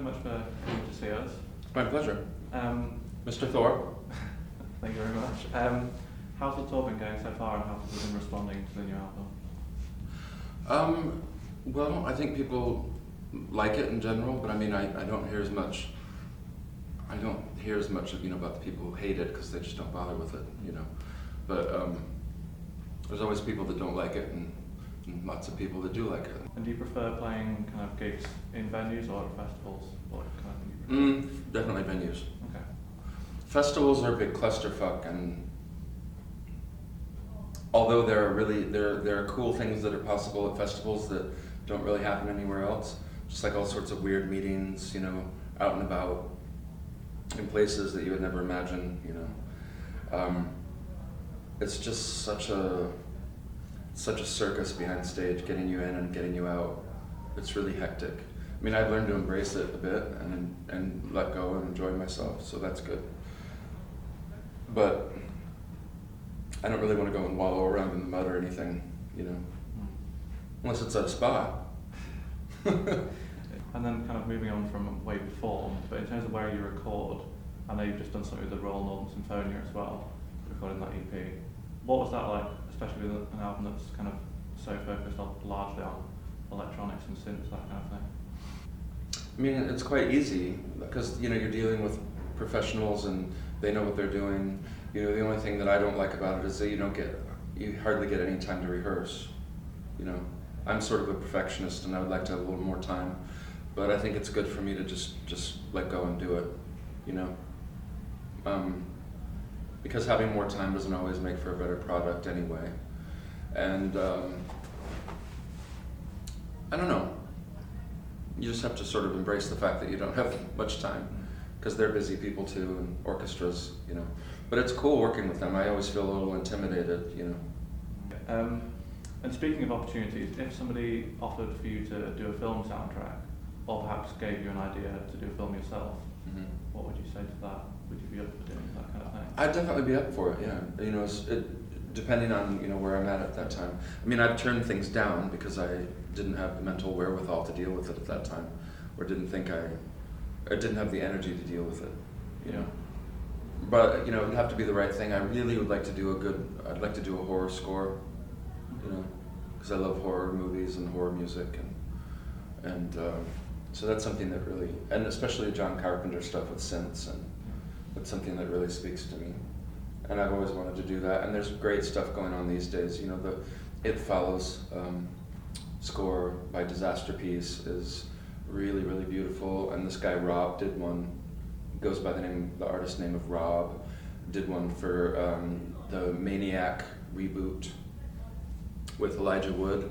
so much for coming to see us. My pleasure. Mr. Thorpe. Thank you very much. How's the tour been going so far, and how have you been responding to the new album? Well, I think people like it in general, but I mean, I don't hear as much. I don't hear as much, about the people who hate it because they just don't bother with it, But there's always people that don't like it, and lots of people that do like it. And do you prefer playing kind of gigs in venues or at festivals? What kind of thing do you prefer? Definitely venues. Okay. Festivals are a big clusterfuck, and although there are cool things that are possible at festivals that don't really happen anywhere else, just like all sorts of weird meetings, out and about in places that you would never imagine, It's just such a circus behind stage, getting you in and getting you out. It's really hectic. I mean, I've learned to embrace it a bit and let go and enjoy myself, so that's good. But I don't really want to go and wallow around in the mud or anything, unless it's at a spa. And then kind of moving on from way before, but in terms of where you record, I know you've just done something with the Royal Northern Symphonia as well, recording that EP. What was that like, especially with an album that's kind of so focused on largely on electronics and synths, that kind of thing? I mean, it's quite easy because you're dealing with professionals and they know what they're doing. The only thing that I don't like about it is that you hardly get any time to rehearse. I'm sort of a perfectionist and I would like to have a little more time, but I think it's good for me to just let go and do it. Because having more time doesn't always make for a better product anyway. And I don't know. You just have to sort of embrace the fact that you don't have much time, because they're busy people too, and orchestras, But it's cool working with them. I always feel a little intimidated, And speaking of opportunities, if somebody offered for you to do a film soundtrack, or perhaps gave you an idea to do a film yourself, what would you say to that? Would you be up for doing that kind of thing? I'd definitely be up for it, yeah. Depending on where I'm at that time. I mean, I've turned things down because I didn't have the mental wherewithal to deal with it at that time, or didn't think I didn't have the energy to deal with it, But it would have to be the right thing. I really would like to do I'd like to do a horror score, because I love horror movies and horror music, and so that's something that really, and especially John Carpenter stuff with synths, and that's something that really speaks to me. And I've always wanted to do that. And there's great stuff going on these days. The It Follows score by Disaster Piece is really, really beautiful. And this guy Rob did one. Goes by the artist name of Rob. Did one for the Maniac reboot with Elijah Wood.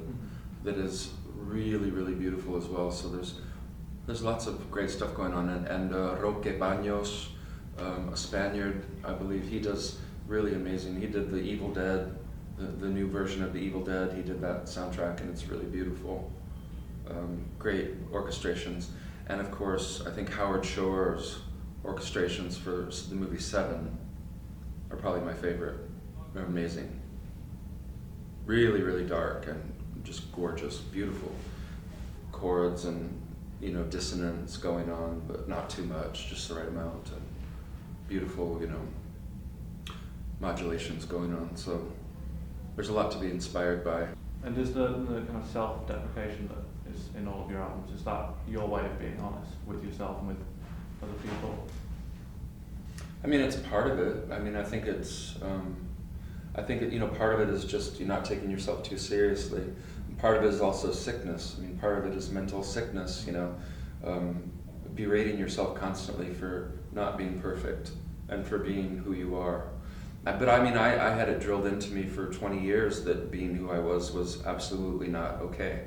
That is really, really beautiful as well. So there's lots of great stuff going on. And Roque Baños, a Spaniard, I believe, he does really amazing. He did the Evil Dead, the new version of the Evil Dead. He did that soundtrack, and it's really beautiful. Great orchestrations. And of course, I think Howard Shore's orchestrations for the movie Seven are probably my favorite. They're amazing. Really, really dark and just gorgeous, beautiful chords and dissonance going on, but not too much, just the right amount, and beautiful, modulations going on. So there's a lot to be inspired by. And is the kind of self-deprecation that is in all of your albums, is that your way of being honest with yourself and with other people? I mean, it's part of it. I mean, I think part of it is just you're not taking yourself too seriously. Part of it is also sickness. I mean, part of it is mental sickness, berating yourself constantly for not being perfect and for being who you are. But I mean, I had it drilled into me for 20 years that being who I was absolutely not okay.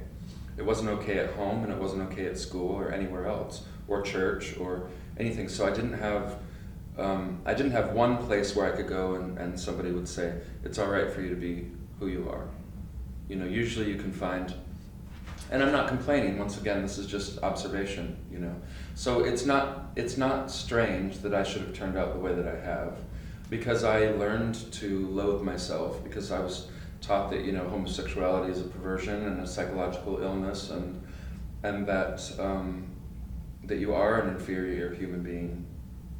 It wasn't okay at home, and it wasn't okay at school or anywhere else, or church or anything. So I didn't have one place where I could go and somebody would say, it's all right for you to be who you are. Usually you can find, and I'm not complaining, once again, this is just observation, So it's not strange that I should have turned out the way that I have, because I learned to loathe myself, because I was taught that, homosexuality is a perversion and a psychological illness, and that that you are an inferior human being,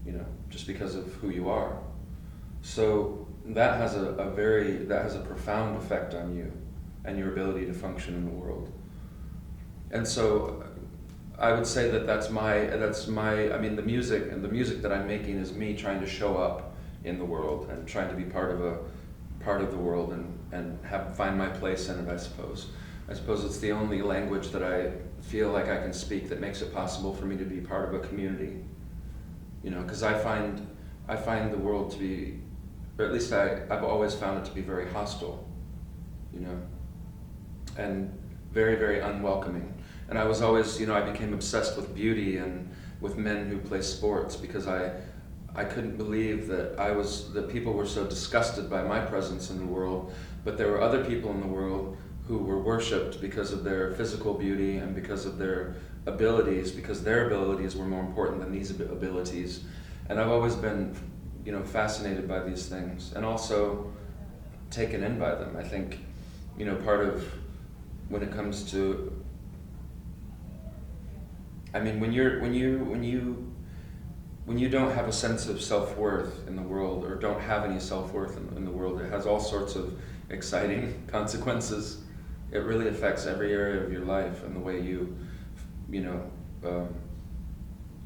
you know, just because of who you are. So that has a profound effect on you and your ability to function in the world. And so I would say that's my, I mean, the music that I'm making is me trying to show up in the world and trying to be part of the world and find my place in it, I suppose. I suppose it's the only language that I feel like I can speak that makes it possible for me to be part of a community. You know, because I find the world to be, or at least I've always found it to be very hostile, you know, and very, very unwelcoming. And I was always, you know, I became obsessed with beauty and with men who play sports because I couldn't believe that people were so disgusted by my presence in the world, but there were other people in the world who were worshipped because of their physical beauty and because of their abilities, because their abilities were more important than these abilities. And I've always been, you know, fascinated by these things and also taken in by them. I think, you know, part of when it comes to, I mean, when you don't have a sense of self-worth in the world, or don't have any self-worth in the world, it has all sorts of exciting consequences. It really affects every area of your life and the way you know,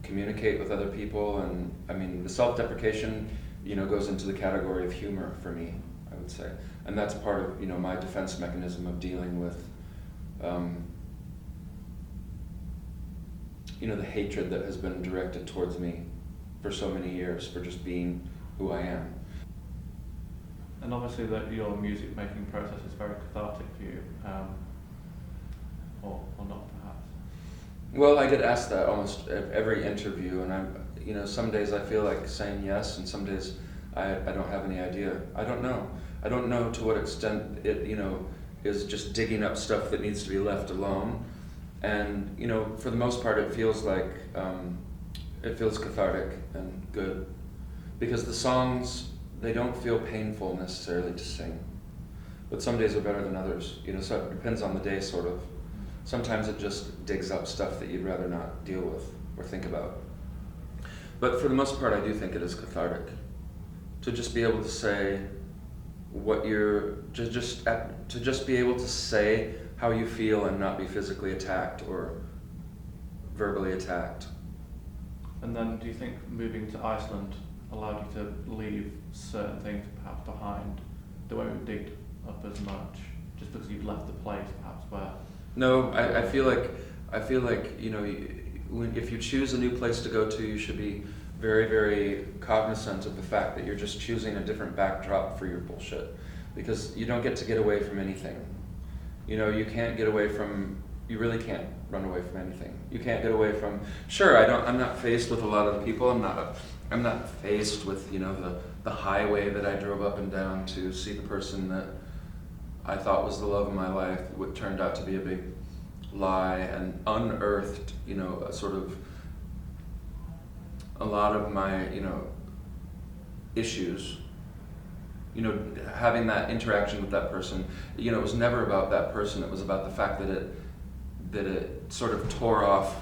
communicate with other people. And I mean, the self-deprecation, you know, goes into the category of humor for me, I would say. And that's part of, you know, my defense mechanism of dealing with, you know, the hatred that has been directed towards me for so many years for just being who I am. And obviously that your music making process is very cathartic for you, or not perhaps. Well, I get asked that almost every interview, and you know, some days I feel like saying yes, and some days I don't have any idea. I don't know to what extent it, you know, is just digging up stuff that needs to be left alone. And, you know, for the most part, it feels like, it feels cathartic and good. Because the songs, they don't feel painful necessarily to sing. But some days are better than others, you know, so it depends on the day, sort of. Sometimes it just digs up stuff that you'd rather not deal with or think about. But for the most part, I do think it is cathartic. To just be able to say what to just be able to say how you feel and not be physically attacked or verbally attacked. And then do you think moving to Iceland allowed you to leave certain things perhaps behind that won't dig up as much, just because you've left the place perhaps where? No, I feel like, you know, if you choose a new place to go to, you should be very, very cognizant of the fact that you're just choosing a different backdrop for your bullshit, because you don't get to get away from anything. You know, you can't get away from, you really can't run away from anything. You can't get away from, sure, I'm not faced with a lot of people. I'm not faced with, you know, the highway that I drove up and down to see the person that I thought was the love of my life, what turned out to be a big lie, and unearthed, you know, a lot of my, you know, issues. You know, having that interaction with that person, you know, it was never about that person. It was about the fact that it sort of tore off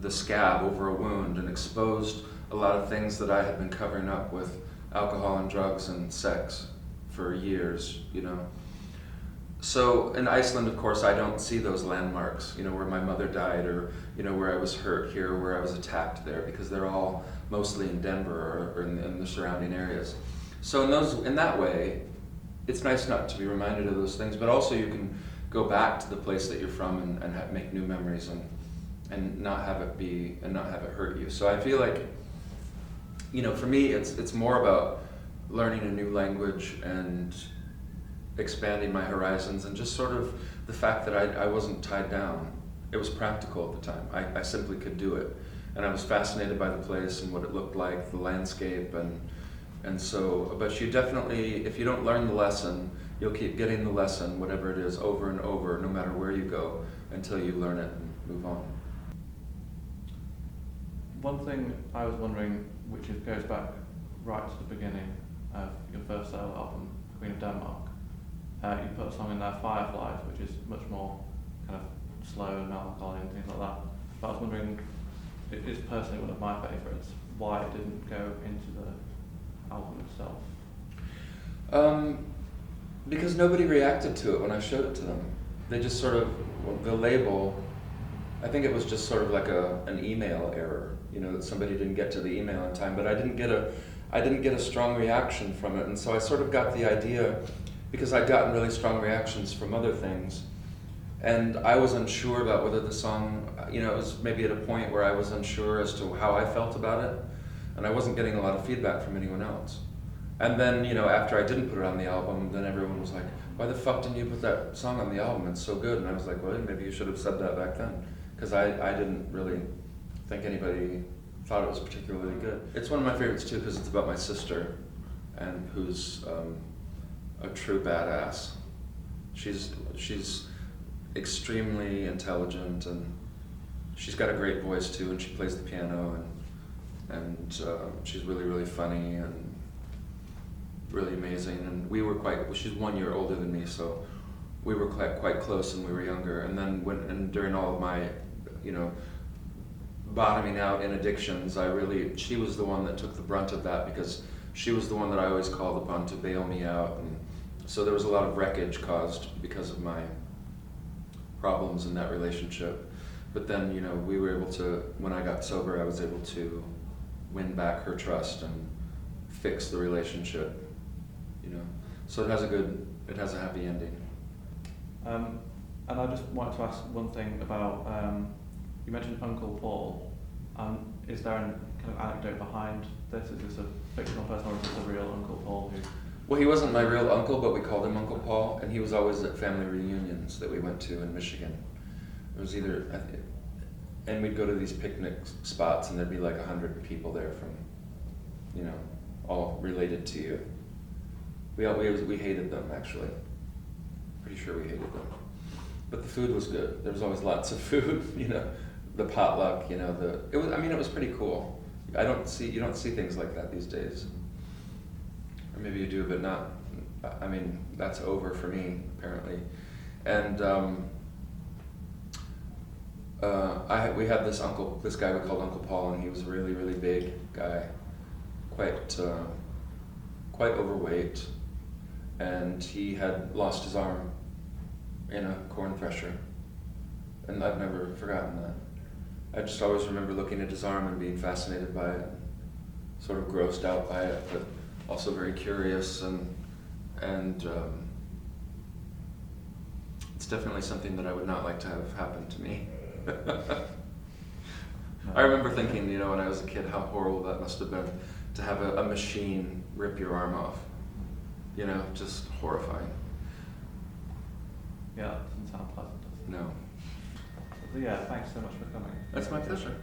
the scab over a wound and exposed a lot of things that I had been covering up with alcohol and drugs and sex for years, you know. So in Iceland, of course, I don't see those landmarks, you know, where my mother died, or, you know, where I was hurt here, or where I was attacked there, because they're all mostly in Denver or in the surrounding areas. So in that way, it's nice not to be reminded of those things, but also you can go back to the place that you're from and make new memories and not have it hurt you. So I feel like, you know, for me, it's more about learning a new language and expanding my horizons, and just sort of the fact that I wasn't tied down. It was practical at the time. I simply could do it. And I was fascinated by the place and what it looked like, the landscape, and so, but you definitely, if you don't learn the lesson, you'll keep getting the lesson, whatever it is, over and over, no matter where you go, until you learn it and move on. One thing I was wondering, which goes back right to the beginning of your first solo album, Queen of Denmark, you put a song in there, Fireflies, which is much more kind of slow and melancholy and things like that. But I was wondering, it is personally one of my favourites. Why it didn't go into the album itself? Because nobody reacted to it when I showed it to them. They just sort of, the label, I think it was just sort of like an email error, you know, that somebody didn't get to the email in time, but I didn't get a strong reaction from it, and so I sort of got the idea, because I'd gotten really strong reactions from other things, and I was unsure about whether the song, you know, it was maybe at a point where I was unsure as to how I felt about it, and I wasn't getting a lot of feedback from anyone else. And then, you know, after I didn't put it on the album, then everyone was like, why the fuck didn't you put that song on the album? It's so good. And I was like, well, maybe you should have said that back then. Because I didn't really think anybody thought it was particularly good. It's one of my favorites too, because it's about my sister, and who's a true badass. She's extremely intelligent, and she's got a great voice too, and she plays the piano, and she's really, really funny and really amazing. And we were she's 1 year older than me, so we were quite close when we were younger. And then during all of my, you know, bottoming out in addictions, she was the one that took the brunt of that, because she was the one that I always called upon to bail me out. And so there was a lot of wreckage caused because of my problems in that relationship. But then, you know, we were able to, when I got sober, I was able to win back her trust and fix the relationship, you know. So it has a happy ending. And I just wanted to ask one thing about, you mentioned Uncle Paul. Is there a kind of anecdote behind this? Is this a fictional person, or is this a real Uncle Paul who... Well, he wasn't my real uncle, but we called him Uncle Paul, and he was always at family reunions that we went to in Michigan. It was and we'd go to these picnic spots, and there'd be like 100 people there from, you know, all related to you. We hated them, actually. Pretty sure we hated them. But the food was good. There was always lots of food, you know. The potluck, you know, it was pretty cool. You don't see things like that these days. Or maybe you do, but not, I mean, that's over for me, apparently. And we had this guy we called Uncle Paul, and he was a really, really big guy, quite overweight, and he had lost his arm in a corn thresher, and I've never forgotten that. I just always remember looking at his arm and being fascinated by it, sort of grossed out by it, but also very curious, and it's definitely something that I would not like to have happen to me. I remember thinking, you know, when I was a kid, how horrible that must have been to have a machine rip your arm off. You know, just horrifying. Yeah, that doesn't sound pleasant, does it? No. So, yeah, thanks so much for coming. That's my pleasure.